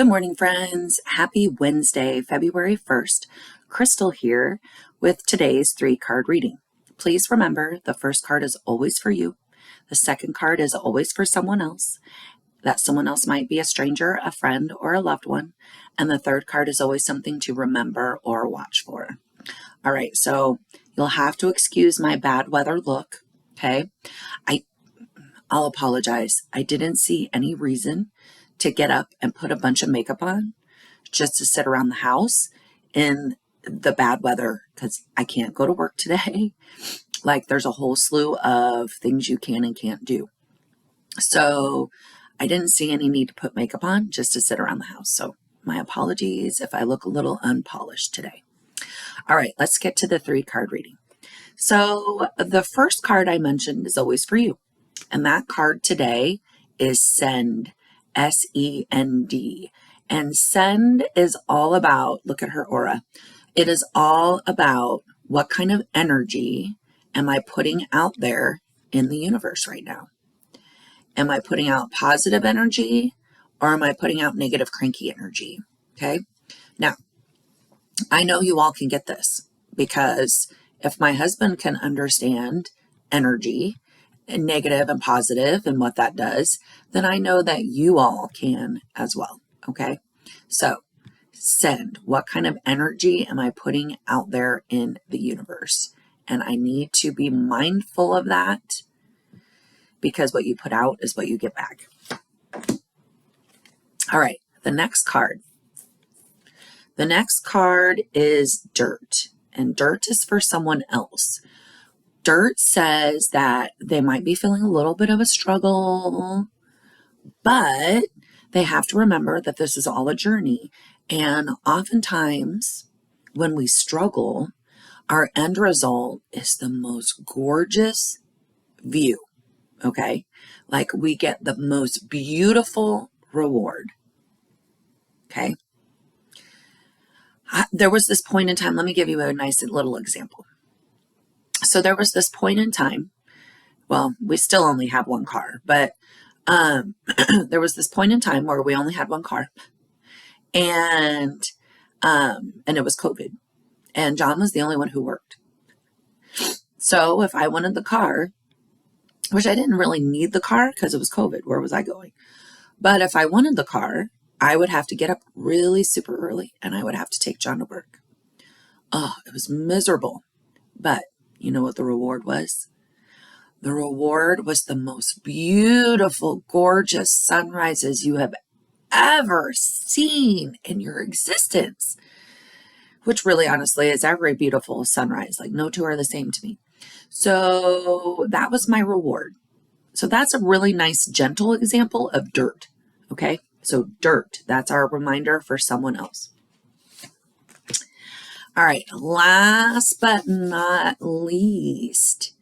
Good morning, friends. Happy Wednesday, February 1st. Crystal here with today's 3-card reading. Please remember the first card is always for you. The second card is always for someone else. That someone else might be a stranger, a friend, or a loved one. And the third card is always something to remember or watch for. All right, so you'll have to excuse my bad weather look, okay? I'll apologize. I didn't see any reason to get up and put a bunch of makeup on just to sit around the house in the bad weather because I can't go to work today. Like there's a whole slew of things you can and can't do. So I didn't see any need to put makeup on just to sit around the house. So my apologies if I look a little unpolished today. All right, let's get to the 3-card reading. So the first card I mentioned is always for you. And that card today is Send, S-E-N-D. And Send is all about, look at her aura. It is all about what kind of energy am I putting out there in the universe right now? Am I putting out positive energy or am I putting out negative, cranky energy? Okay. Now, I know you all can get this because if my husband can understand energy and negative and positive and what that does, then I know that you all can as well. Okay. So send, what kind of energy am I putting out there in the universe? And I need to be mindful of that because what you put out is what you get back. All right. The next card. The next card is dirt, and dirt is for someone else. Dirt says that they might be feeling a little bit of a struggle, but they have to remember that this is all a journey. And oftentimes when we struggle, our end result is the most gorgeous view. Okay. Like we get the most beautiful reward. Okay. There was this point in time, let me give you a nice little example. So there was this point in time, well, we still only have one car, but there was this point in time where we only had one car and it was COVID and John was the only one who worked. So if I wanted the car, which I didn't really need the car because it was COVID, where was I going? But if I wanted the car, I would have to get up really super early and I would have to take John to work. Oh, it was miserable. But you know what the reward was? The reward was the most beautiful, gorgeous sunrises you have ever seen in your existence, which really honestly is every beautiful sunrise. Like no two are the same to me. So that was my reward. So that's a really nice, gentle example of dirt. Okay. So dirt, that's our reminder for someone else. All right. Last but not least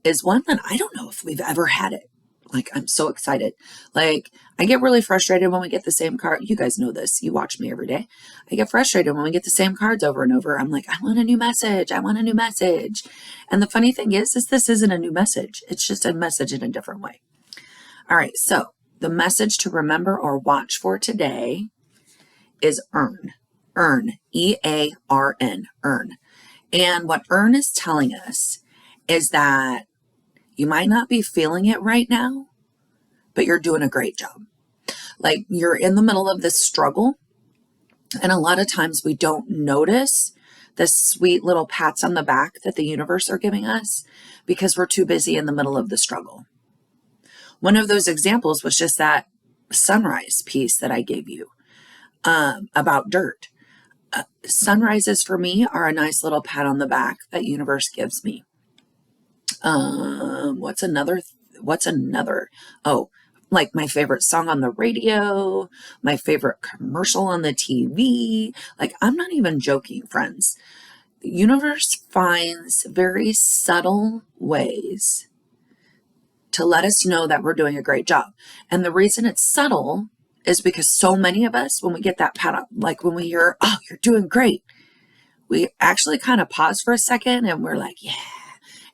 is one that I don't know if we've ever had it. Like, I'm so excited. Like, I get really frustrated when we get the same card. You guys know this. You watch me every day. I get frustrated when we get the same cards over and over. I'm like, I want a new message. I want a new message. And the funny thing is this isn't a new message. It's just a message in a different way. All right. So the message to remember or watch for today is earn. Earn. E-A-R-N. Earn. And what earn is telling us is that you might not be feeling it right now, but you're doing a great job. Like you're in the middle of this struggle. And a lot of times we don't notice the sweet little pats on the back that the universe are giving us because we're too busy in the middle of the struggle. One of those examples was just that sunrise piece that I gave you about dirt. Sunrises for me are a nice little pat on the back that universe gives me. What's another? Oh, like my favorite song on the radio, my favorite commercial on the TV. Like, I'm not even joking, friends. The universe finds very subtle ways to let us know that we're doing a great job. And the reason it's subtle is because so many of us, when we get that pat up, like when we hear, oh, you're doing great, we actually kind of pause for a second and we're like, yeah.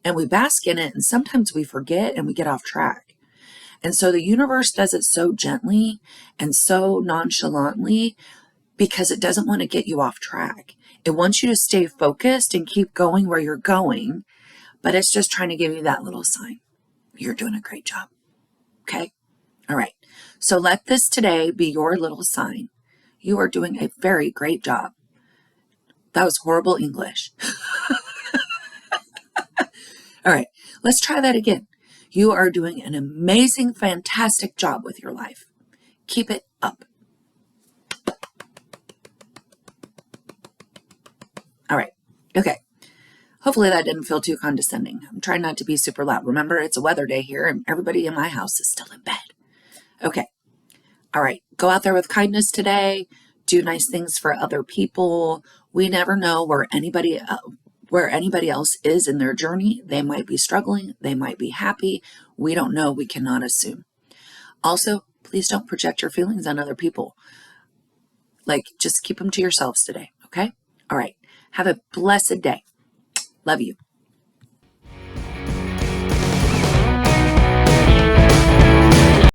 And we bask in it, and sometimes we forget and we get off track. And so the universe does it so gently and so nonchalantly because it doesn't want to get you off track. It wants you to stay focused and keep going where you're going, but it's just trying to give you that little sign. You're doing a great job. Okay? All right. So let this today be your little sign. You are doing a very great job. That was horrible English. All right. Let's try that again. You are doing an amazing, fantastic job with your life. Keep it up. All right. Okay. Hopefully that didn't feel too condescending. I'm trying not to be super loud. Remember, it's a weather day here and everybody in my house is still in bed. Okay. All right. Go out there with kindness today. Do nice things for other people. We never know where anybody else is in their journey. They might be struggling. They might be happy. We don't know. We cannot assume. Also, please don't project your feelings on other people. Just keep them to yourselves today. Okay. All right. Have a blessed day. Love you.